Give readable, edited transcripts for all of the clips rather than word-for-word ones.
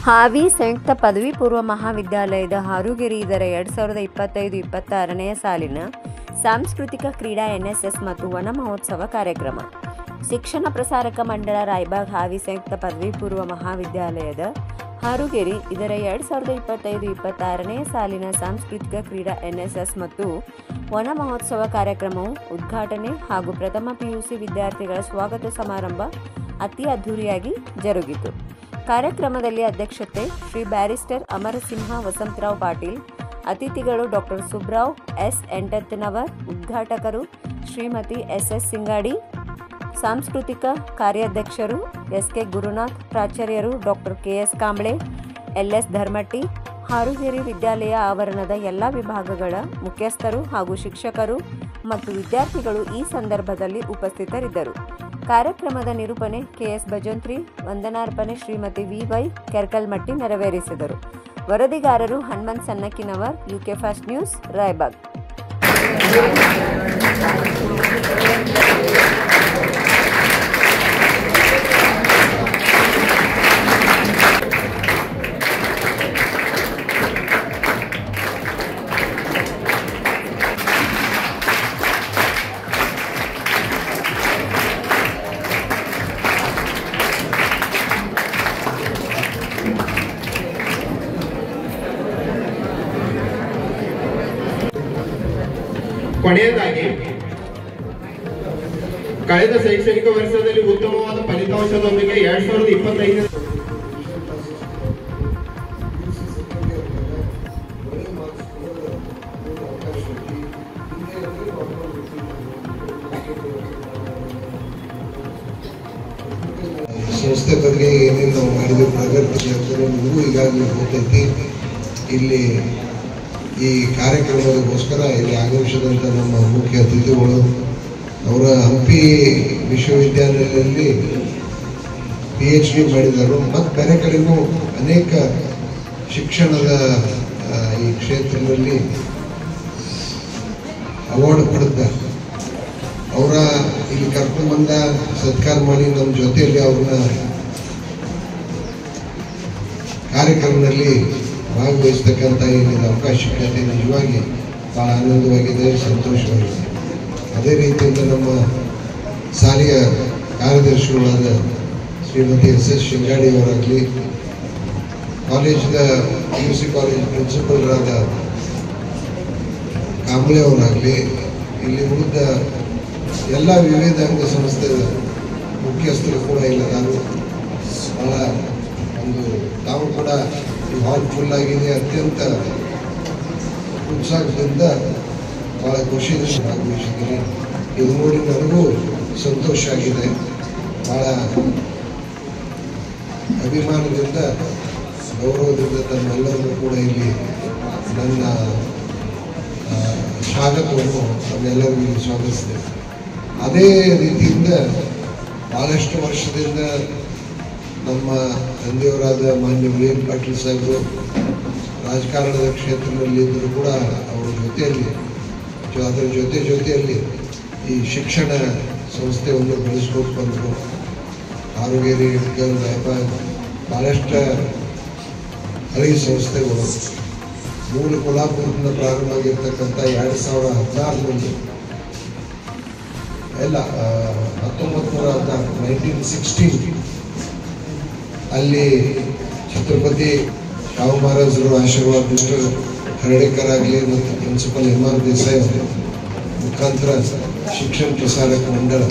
ಹಾವಿ ಸಂಯುಕ್ತ ಪದವಿ ಪೂರ್ವ ಮಹಾವಿದ್ಯಾಲಯದ ಹಾರುಗೆರೆ ಇದರ 2025-26ನೇ ಸಾಲಿನ ಸಾಂಸ್ಕೃತಿಕ ಕ್ರೀಡಾ NSS ಮತ್ತು ವನ ಮಹೋತ್ಸವ ಕಾರ್ಯಕ್ರಮ. ಶಿಕ್ಷಣ ಪ್ರಸಾರಕ ಮಂಡಳ ರಾಯಬಾಗ್ ಹಾವಿ ಸಂಯುಕ್ತ ಪದವಿ ಪೂರ್ವ ಮಹಾವಿದ್ಯಾಲಯದ ಹಾರುಗೆರೆ ಇದರ 2025-26ನೇ ಸಾಲಿನ ಸಾಂಸ್ಕೃತಿಕ ಕ್ರೀಡಾ NSS ಮತ್ತು ವನ ಮಹೋತ್ಸವ ಕಾರ್ಯಕ್ರಮವು ಉದ್ಘಾಟನೆ ಹಾಗೂ ಪ್ರಥಮ PUC ವಿದ್ಯಾರ್ಥಿಗಳ ಸ್ವಾಗತ ಸಮಾರಂಭ ಅತಿ ಅದ್ದೂರಿಯಾಗಿ ಜರುಗಿತು. ಕಾರ್ಯಕ್ರಮದಲ್ಲಿ ಅಧ್ಯಕ್ಷತೆ ಶ್ರೀ ಬ್ಯಾರಿಸ್ಟರ್ ಅಮರಸಿಂಹ ವಸಂತರಾವ್ ಪಾಟೀಲ್, ಅತಿಥಿಗಳು ಡಾಕ್ಟರ್ ಸುಬ್ರಾವ್ ಎಸ್ ಎಂಟತ್ತಿನವರ್, ಉದ್ಘಾಟಕರು ಶ್ರೀಮತಿ SS ಸಿಂಗಾಡಿ, ಸಾಂಸ್ಕೃತಿಕ ಕಾರ್ಯಾಧ್ಯಕ್ಷರು SK ಗುರುನಾಥ್, ಪ್ರಾಚಾರ್ಯರು doctor KS Kamble, LS Dharmatti, Harugere ವಿದ್ಯಾಲಯ ಆವರಣದ ಎಲ್ಲ ವಿಭಾಗಗಳ ಮುಖ್ಯಸ್ಥರು ಹಾಗೂ ಶಿಕ್ಷಕರು ಮತ್ತು ವಿದ್ಯಾರ್ಥಿಗಳು ಈ ಸಂದರ್ಭದಲ್ಲಿ ಉಪಸ್ಥಿತರಿದ್ದರು. ಕಾರ್ಯಕ್ರಮದ ನಿರೂಪಣೆ KS ಭಜಂತ್ರಿ, ವಂದನಾರ್ಪಣೆ ಶ್ರೀಮತಿ VY ಕೆರ್ಕಲ್ಮಟ್ಟಿ ನೆರವೇರಿಸಿದರು. ವರದಿಗಾರರು Hanumanth Sannakinavar, UK fast news, Raybag. ಕೊನೆಯದಾಗಿ ಕಳೆದ ಶೈಕ್ಷಣಿಕ ವರ್ಷದಲ್ಲಿ ಉತ್ತಮವಾದ ಫಲಿತಾಂಶದೊಂದಿಗೆ 2025 ಸಂಸ್ಥೆ ಬಗ್ಗೆ ಏನೇನು ನಾವು ಮಾಡಿದ ಪ್ರಗತಿ ನಿಮಗೂ ಈಗಾಗಲೇ ಗೊತ್ತೈತಿ. ಇಲ್ಲಿ ಈ ಕಾರ್ಯಕ್ರಮದಗೋಸ್ಕರ ಇಲ್ಲಿ ಆಗಮಿಸಿದಂಥ ನಮ್ಮ ಮುಖ್ಯ ಅತಿಥಿಗಳು ಅವರ ಹಂಪಿ ವಿಶ್ವವಿದ್ಯಾಲಯದಲ್ಲಿ PhD ಮಾಡಿದರು ಮತ್ತು ಬೇರೆ ಕಡೆಗೂ ಅನೇಕ ಶಿಕ್ಷಣದ ಈ ಕ್ಷೇತ್ರದಲ್ಲಿ ಅವಾರ್ಡ್ ಪಡೆದಿದ್ದಾರೆ. ಅವರ ಇಲ್ಲಿ ಕರ್ಕೊಂಡ್ಬಂದ ಸತ್ಕಾರ ಮಾಡಿ ನಮ್ಮ ಜೊತೆಯಲ್ಲಿ ಅವ್ರನ್ನ ಕಾರ್ಯಕ್ರಮದಲ್ಲಿ ಭಾಗವಹಿಸ್ತಕ್ಕಂಥ ಏನಿದೆ ಅವಕಾಶ ಸಿಕ್ಕತ್ತೆ ನಿಜವಾಗಿ ಭಾಳ ಆನಂದವಾಗಿದೆ, ಸಂತೋಷವಾಗಿದೆ. ಅದೇ ರೀತಿಯಿಂದ ನಮ್ಮ ಶಾಲೆಯ ಕಾರ್ಯದರ್ಶಿಗಳಾದ ಶ್ರೀಮತಿ SS ಶಿಂಗಾಡಿ ಅವರಾಗಲಿ, ಕಾಲೇಜಿನ PUC ಕಾಲೇಜ್ ಪ್ರಿನ್ಸಿಪಲ್ರಾದ ಕಾಂಬ್ಳೆ ಅವರಾಗಲಿ, ಇಲ್ಲಿ ಉಳಿದ ಎಲ್ಲ ವಿವಿಧ ಅಂಗ ಸಂಸ್ಥೆಯ ಮುಖ್ಯಸ್ಥರು ಕೂಡ ಇಲ್ಲ. ನಾನು ಭಾಳ ಒಂದು ತಾವು ಕೂಡ ಈ ಹಾಲ್ ಫುಲ್ ಆಗಿದೆ, ಅತ್ಯಂತ ಉತ್ಸಾಹದಿಂದ ಭಾಳ ಖುಷಿಯಿಂದ ಭಾಗವಹಿಸಿದ್ದೀನಿ. ಇದು ನೋಡಿ ನನಗೂ ಸಂತೋಷ ಆಗಿದೆ. ಭಾಳ ಅಭಿಮಾನದಿಂದ ಗೌರವದಿಂದ ತಮ್ಮೆಲ್ಲರಿಗೂ ಕೂಡ ಇಲ್ಲಿ ನನ್ನ ಸ್ವಾಗತವನ್ನು ತಮ್ಮೆಲ್ಲರಿಗೂ ಸ್ವಾಗತಿಸಿದೆ. ಅದೇ ರೀತಿಯಿಂದ ಭಾಳಷ್ಟು ವರ್ಷದಿಂದ ನಮ್ಮ ತಂದೆಯವರಾದ ಮಾನ್ಯ VN ಪಾಟೀಲ್ ಸಾಹೇಬರು ರಾಜಕಾರಣದ ಕ್ಷೇತ್ರದಲ್ಲಿದ್ದರೂ ಕೂಡ ಅವರ ಜೊತೆಯಲ್ಲಿ ಅದರ ಜೊತೆಯಲ್ಲಿ ಈ ಶಿಕ್ಷಣ ಸಂಸ್ಥೆಯನ್ನು ಬೆಳೆಸ್ಕೊಂಡು ಬಂದರು. ಹಾರುಗೆರೆ, ಇಟ್ಕಲ್, ರಾಯಬಾಗ್ ಭಾಳಷ್ಟು ಹಳೆಯ ಸಂಸ್ಥೆಗಳು ಮೂಲ ಕೊಲ್ಹಾಪುರದಿಂದ ಪ್ರಾರಂಭ ಆಗಿರ್ತಕ್ಕಂಥ 2016 ಎಲ್ಲ 1916 ಅಲ್ಲಿ ಛತ್ರಪತಿ ಶಾಹು ಮಹಾರಾಜರು ಆಶೀರ್ವಾದ ಮಿಸ್ಟರ್ ಹರ್ಡೇಕರ್ ಆಗಲಿ ಮತ್ತು ಪ್ರಿನ್ಸಿಪಲ್ MR ದೇಸಾಯಿ ಅವರ ಮುಖಾಂತರ ಶಿಕ್ಷಣ ಪ್ರಸಾರಕ ಮಂಡಳ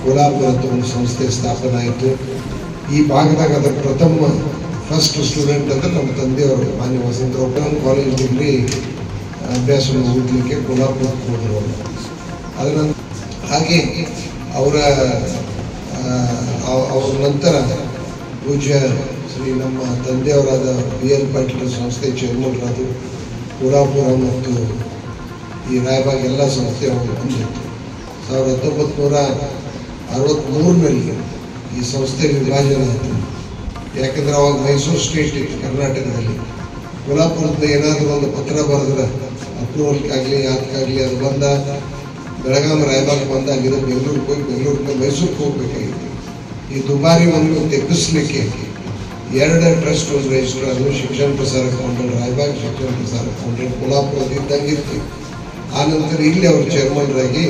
ಕೋಲ್ಹಾಪುರ ಅಂತ ಒಂದು ಸಂಸ್ಥೆ ಸ್ಥಾಪನೆ ಆಯಿತು. ಈ ಭಾಗದಾಗ ಅದರ ಪ್ರಥಮ ಫಸ್ಟ್ ಸ್ಟೂಡೆಂಟ್ ಅಂತ ನಮ್ಮ ತಂದೆಯವರು ಮಾನ್ಯ ವಸಂತರಾವ್ ಕಾಲೇಜ್ ಡಿಗ್ರಿ ಅಭ್ಯಾಸವನ್ನು ಓದಲಿಕ್ಕೆ ಕೋಲ್ಹಾಪುರಕ್ಕೆ ಹೋದರು. ಅದರ ಹಾಗೆ ಅವರ ನಂತರ ಪೂಜ್ಯ ಶ್ರೀ ನಮ್ಮ ತಂದೆಯವರಾದ VN ಪಾಟೀಲ್ ಸಂಸ್ಥೆ ಚೇರ್ಮನ್ರಾದರು. ಕೋಲ್ಹಾಪುರ ಮತ್ತು ಈ ರಾಯಬಾಗ್ ಎಲ್ಲ ಸಂಸ್ಥೆ ಅವರು ಬಂದಿತ್ತು. 1963ರಲ್ಲಿ ಈ ಸಂಸ್ಥೆ ವಿಭಾಜನೆ ಆಯಿತು. ಯಾಕಂದ್ರೆ ಅವಾಗ ಮೈಸೂರು ಸ್ಟೇಟ್ ಇತ್ತು ಕರ್ನಾಟಕದಲ್ಲಿ. ಕೋಲ್ಹಾಪುರದಿಂದ ಏನಾದರೂ ಒಂದು ಪತ್ರ ಬರೆದ್ರೆ ಅಪ್ರೂವಲ್ಗಾಗಲಿ ಯಾತಕ್ಕಾಗಲಿ ಅದು ಬಂದ ಬೆಳಗಾವಿ ರಾಯಬಾಗ್ ಬಂದ ಅಲ್ಲಿಂದ ಬೆಂಗಳೂರಿಗೆ ಹೋಗಿ ಬೆಂಗಳೂರಿಂದ ಮೈಸೂರಿಗೆ ಹೋಗ್ಬೇಕಾಗಿತ್ತು. ಈ ದುಬಾರಿ ಒಂದು ತೆಗ್ಗಿಸ್ಲಿಕ್ಕೆ 2 ಟ್ರಸ್ಟ್ ರಿಜಿಸ್ಟರ್ ಅದು ಶಿಕ್ಷಣ ಪ್ರಸಾರ ಕೌಂಟರ್ ರಾಯಬಾಗ್ ಶಿಕ್ಷಣ ಪ್ರಸಾರ ಕೌಂಟರ್ ಕೊಲ್ಹಾಪುರದ ಇದ್ದಂಗಿತ್ತು. ಆನಂತರ ಇಲ್ಲಿ ಅವರು ಚೇರ್ಮನ್ರಾಗಿ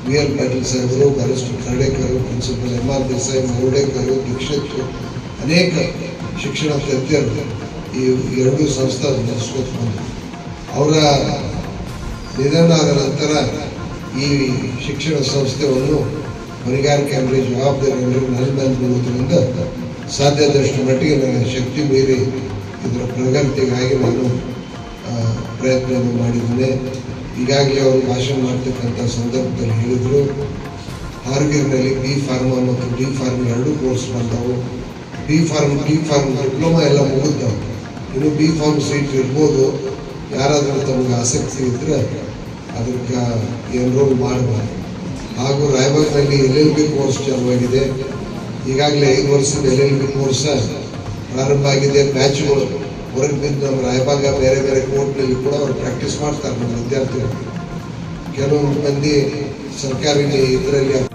ಬಿ ಎಲ್ ಪಾಟೀಲ್ ಸಾಹೇಬರು, ಬರಿಷ್ಠ ಖರ್ಡೇಕರ್, ಪ್ರಿನ್ಸಿಪಲ್ MR ದೇಸಾಯಿ, ಮೌಡೇಕರ್, ದೀಕ್ಷಿತ್, ಅನೇಕ ಶಿಕ್ಷಣ ತಜ್ಞರು ಈ 2 ಸಂಸ್ಥೆ ನಡೆಸ್ಕೊತ ಬಂದರು. ಅವರ ನಿಧನ ಆದ ನಂತರ ಈ ಶಿಕ್ಷಣ ಸಂಸ್ಥೆಯನ್ನು ಹೊಣೆಗಾರಿಕೆ ಅಂದರೆ ಜವಾಬ್ದಾರಿ ಅಂದರೆ ನನ್ನ ಮೇಲೆ ಬರುವುದರಿಂದ ಸಾಧ್ಯದಷ್ಟು ಮಟ್ಟಿಗೆ ನನ್ನ ಶಕ್ತಿ ಮೀರಿ ಇದರ ಪ್ರಗತಿಗಾಗಿ ನಾನು ಪ್ರಯತ್ನವನ್ನು ಮಾಡಿದ್ದೇನೆ. ಈಗಾಗಲೇ ಅವರು ಭಾಷಣ ಮಾಡ್ತಕ್ಕಂಥ ಸಂದರ್ಭದಲ್ಲಿ ಹೇಳಿದರು, ಹಾರಗೇರಿನಲ್ಲಿ ಬಿ ಫಾರ್ಮಾ ಮತ್ತು ಡಿ ಫಾರ್ಮ್ 2 ಕೋರ್ಸ್ ಬಂದವು. ಡಿ ಫಾರ್ಮ್ ಡಿಪ್ಲೊಮಾ ಎಲ್ಲ ಮುಗಿದವು. ಇನ್ನು ಬಿ ಫಾರ್ಮ್ ಸೀಟ್ ಇರ್ಬೋದು. ಯಾರಾದರೂ ತಮಗೆ ಆಸಕ್ತಿ ಇದ್ದರೆ ಅದಕ್ಕೆ ಎನ್ರೋಲ್ ಮಾಡಬಾರ್ದು. ಹಾಗೂ ರಾಯಬಾಗ್ನಲ್ಲಿ LLB ಕೋರ್ಸ್ ಚಾಲುವಾಗಿದೆ. ಈಗಾಗಲೇ 5 ವರ್ಷದ LLB ಕೋರ್ಸ್ ಪ್ರಾರಂಭ ಆಗಿದೆ. ಬ್ಯಾಚ್ಗಳು ಹೊರಗೆ ಬಿದ್ದು ನಮ್ಮ ರಾಯಬಾಗ ಬೇರೆ ಬೇರೆ ಕೋರ್ಟ್ನಲ್ಲಿ ಕೂಡ ಅವರು ಪ್ರಾಕ್ಟೀಸ್ ಮಾಡ್ತಾರೆ ನಮ್ಮ ವಿದ್ಯಾರ್ಥಿಗಳು. ಕೆಲವೊಂದು ಮಂದಿ ಸರ್ಕಾರಿ ಇದರಲ್ಲಿ